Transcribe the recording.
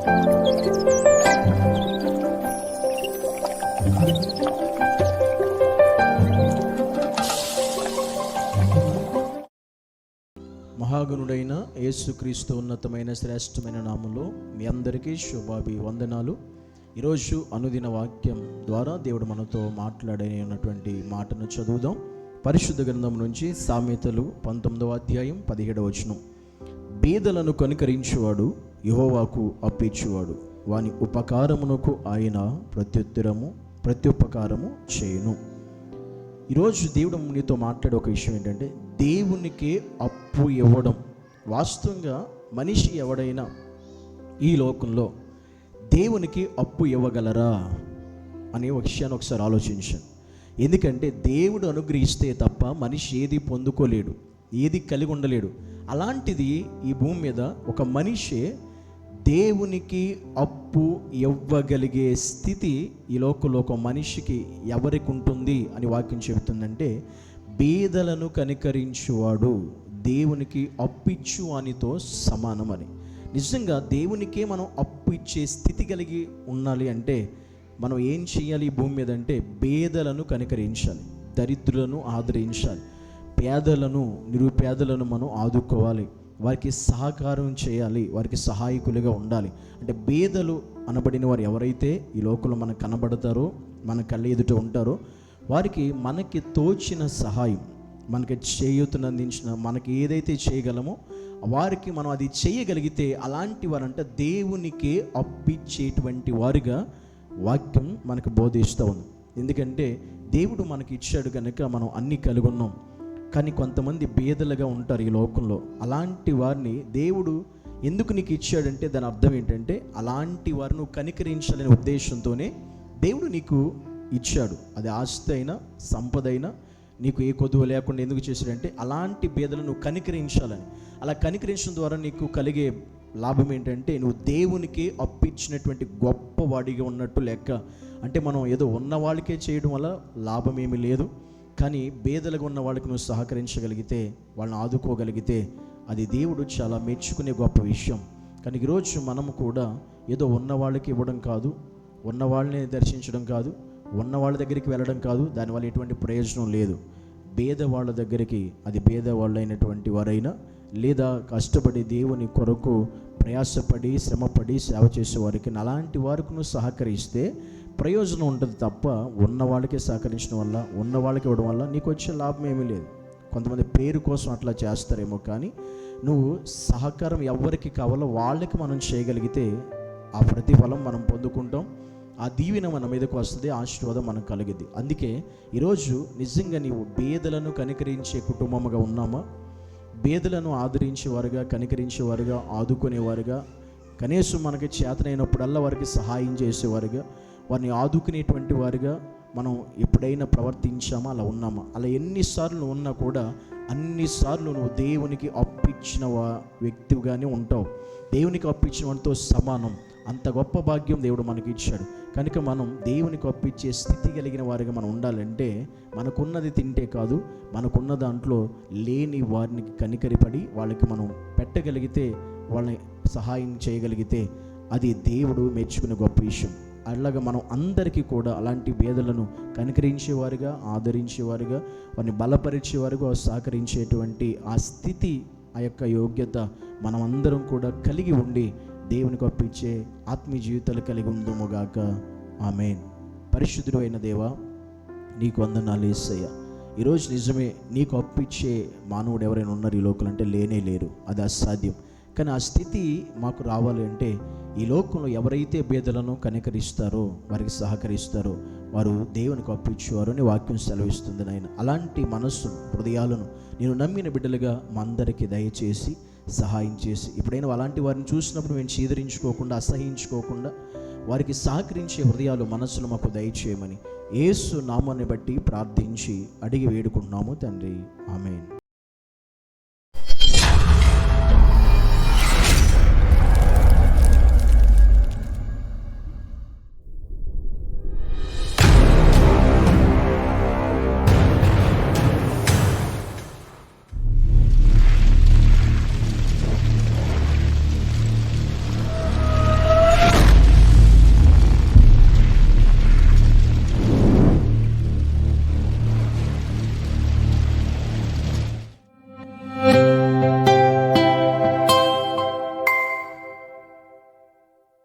మహాగణుడైన యేసుక్రీస్తు ఉన్నతమైన శ్రేష్టమైన నామంలో మీ అందరికీ శుభాభివందనాలు. ఈరోజు అనుదిన వాక్యం ద్వారా దేవుడు మనతో మాట్లాడేటువంటి మాటను చదువుదాం. పరిశుద్ధ గ్రంథం నుంచి సామెతలు 19వ అధ్యాయం 17వ వచనం. బీదలను కనికరించువాడు యెహోవాకు అప్పించువాడు, వాని ఉపకారమునకు ఆయన ప్రత్యుపకారము చేయును. ఈరోజు దేవుడు నీతో మాట్లాడే ఒక విషయం ఏంటంటే, దేవునికి అప్పు ఇవ్వడం. వాస్తవంగా మనిషి ఎవడైనా ఈ లోకంలో దేవునికి అప్పు ఇవ్వగలరా అనే ఒక విషయాన్ని ఒకసారి ఆలోచించాను. ఎందుకంటే దేవుడు అనుగ్రహిస్తే తప్ప మనిషి ఏది పొందుకోలేడు, ఏది కలిగి ఉండలేడు. అలాంటిది ఈ భూమి మీద ఒక మనిషి దేవునికి అప్పు ఇవ్వగలిగే స్థితి ఈ లోకంలో ఒక మనిషికి ఎవరికి ఉంటుంది అని వాక్యం చెబుతుందంటే, బీదలను కనికరించువాడు దేవునికి అప్పిచ్చు అనితో సమానమని. నిజంగా దేవునికే మనం అప్పు ఇచ్చే స్థితి కలిగి ఉండాలి అంటే మనం ఏం చేయాలి ఈ భూమి మీద అంటే, బీదలను కనికరించాలి, దరిద్రులను ఆదరించాలి, పేదలను నిరుపేదలను మనం ఆదుకోవాలి, వారికి సహకారం చేయాలి, వారికి సహాయకులుగా ఉండాలి. అంటే బీదలు అనబడిన వారు ఎవరైతే ఈ లోకంలో మనకు కనబడతారో, మన కళ్ళ ఎదుట ఉంటారో, వారికి మనకి తోచిన సహాయం, మనకి చేయూతనందించిన, మనకి ఏదైతే చేయగలమో వారికి మనం అది చేయగలిగితే అలాంటి వారంటే దేవునికి అప్పిచ్చేటువంటి వారిగా వాక్యం మనకు బోధిస్తూ ఉంది. ఎందుకంటే దేవుడు మనకి ఇచ్చాడు కనుక మనం అన్నీ కలిగి ఉన్నాం. కానీ కొంతమంది బీదలుగా ఉంటారు ఈ లోకంలో. అలాంటి వారిని దేవుడు ఎందుకు నీకు ఇచ్చాడంటే దాని అర్థం ఏంటంటే, అలాంటి వారిని నువ్వు కనికరించాలనే ఉద్దేశంతోనే దేవుడు నీకు ఇచ్చాడు. అది ఆస్తి అయినా సంపద అయినా నీకు ఏ కొదువ లేకుండా ఎందుకు చేశాడంటే, అలాంటి బీదలను నువ్వు కనికరించాలని. అలా కనికరించడం ద్వారా నీకు కలిగే లాభం ఏంటంటే, నువ్వు దేవునికి అప్పిచ్చినటువంటి గొప్పవాడిగా ఉన్నట్టు లెక్క. అంటే మనం ఏదో ఉన్న వాళ్ళకే చేయడం వల్ల లాభం ఏమీ లేదు. కానీ బేదలుగా ఉన్న వాళ్ళకి నువ్వు సహకరించగలిగితే, వాళ్ళని ఆదుకోగలిగితే అది దేవుడు చాలా మెచ్చుకునే గొప్ప విషయం. కానీ ఈరోజు మనము కూడా ఏదో ఉన్న వాళ్ళకి ఇవ్వడం కాదు, ఉన్న వాళ్ళని దర్శించడం కాదు, ఉన్న వాళ్ళ దగ్గరికి వెళ్ళడం కాదు, దానివల్ల ఎటువంటి ప్రయోజనం లేదు. బేదవాళ్ళ దగ్గరికి, అది బేదవాళ్ళైనటువంటి వారైనా లేదా కష్టపడి దేవుని కొరకు ప్రయాసపడి శ్రమపడి సేవ చేసే వారికి, అలాంటి వారికి నువ్వు సహకరిస్తే ప్రయోజనం ఉంటుంది తప్ప ఉన్న వాళ్ళకే సహకరించడం వల్ల, ఉన్న వాళ్ళకి ఇవ్వడం వల్ల నీకు వచ్చే లాభం ఏమీ లేదు. కొంతమంది పేరు కోసం అట్లా చేస్తారేమో, కానీ నువ్వు సహకారం ఎవరికి కావాలో వాళ్ళకి మనం చేయగలిగితే ఆ ప్రతిఫలం మనం పొందుకుంటాం, ఆ దీవెన మన మీదకు వస్తుంది, ఆశీర్వాదం మనకు కలిగింది. అందుకే ఈరోజు నిజంగా నీవు బేదలను కనికరించే కుటుంబముగా ఉన్నామా? బేదలను ఆదరించేవారుగా, కనికరించేవారుగా, ఆదుకునేవారుగా, కనీసం మనకి చేతనైనప్పుడల్లా వారికి సహాయం చేసేవారుగా, వారిని ఆదుకునేటువంటి వారిగా మనం ఎప్పుడైనా ప్రవర్తించామా? అలా ఉన్నామా? అలా ఎన్నిసార్లు ఉన్నా కూడా అన్నిసార్లు నువ్వు దేవునికి అప్పిచ్చిన వ్యక్తిగానే ఉంటావు. దేవునికి అప్పిచ్చిన వాడితో సమానం. అంత గొప్ప భాగ్యం దేవుడు మనకి ఇచ్చాడు. కనుక మనం దేవునికి అప్పిచ్చే స్థితి కలిగిన వారిగా మనం ఉండాలంటే, మనకున్నది తింటే కాదు, మనకున్న దాంట్లో లేని వారిని కనికరిపడి వాళ్ళకి మనం పెట్టగలిగితే, వాళ్ళని సహాయం చేయగలిగితే అది దేవుడు మెచ్చుకునే గొప్ప విషయం. అలాగా మనం అందరికీ కూడా అలాంటి బేదలను కనికరించేవారుగా, ఆదరించేవారుగా, వారిని బలపరిచేవారుగా, సహకరించేటువంటి ఆ స్థితి, ఆ యొక్క యోగ్యత మనం అందరం కూడా కలిగి ఉండి దేవునికి అప్పించే ఆత్మీయ జీవితాలు కలిగి ఉందుముగాక. ఆమేన్. పరిశుద్ధుడు అయిన దేవా, నీకు వందనాలు యేసయ్యా. ఈరోజు నిజమే, నీకు అప్పిచ్చే మానవుడు ఎవరైనా ఉన్నారు ఈ లోకంలో అంటే లేనే లేరు, అది అసాధ్యం. కానీ ఆ స్థితి మాకు రావాలి అంటే, ఈ లోకంలో ఎవరైతే బేదలను కనికరిస్తారో, వారికి సహకరిస్తారో వారు దేవునికి అప్పించేవారు అని వాక్యం సెలవిస్తుంది నాయన. అలాంటి మనస్సు, హృదయాలను నేను నమ్మిన బిడ్డలుగా మా అందరికీ దయచేసి సహాయం చేసి, ఇప్పుడైనా అలాంటి వారిని చూసినప్పుడు మేము చీదరించుకోకుండా, అసహించుకోకుండా వారికి సహకరించే హృదయాలు, మనస్సులు మాకు దయచేయమని యేసు నామాన్ని బట్టి ప్రార్థించి అడిగి వేడుకుంటున్నాము తండ్రి. ఆమేన్.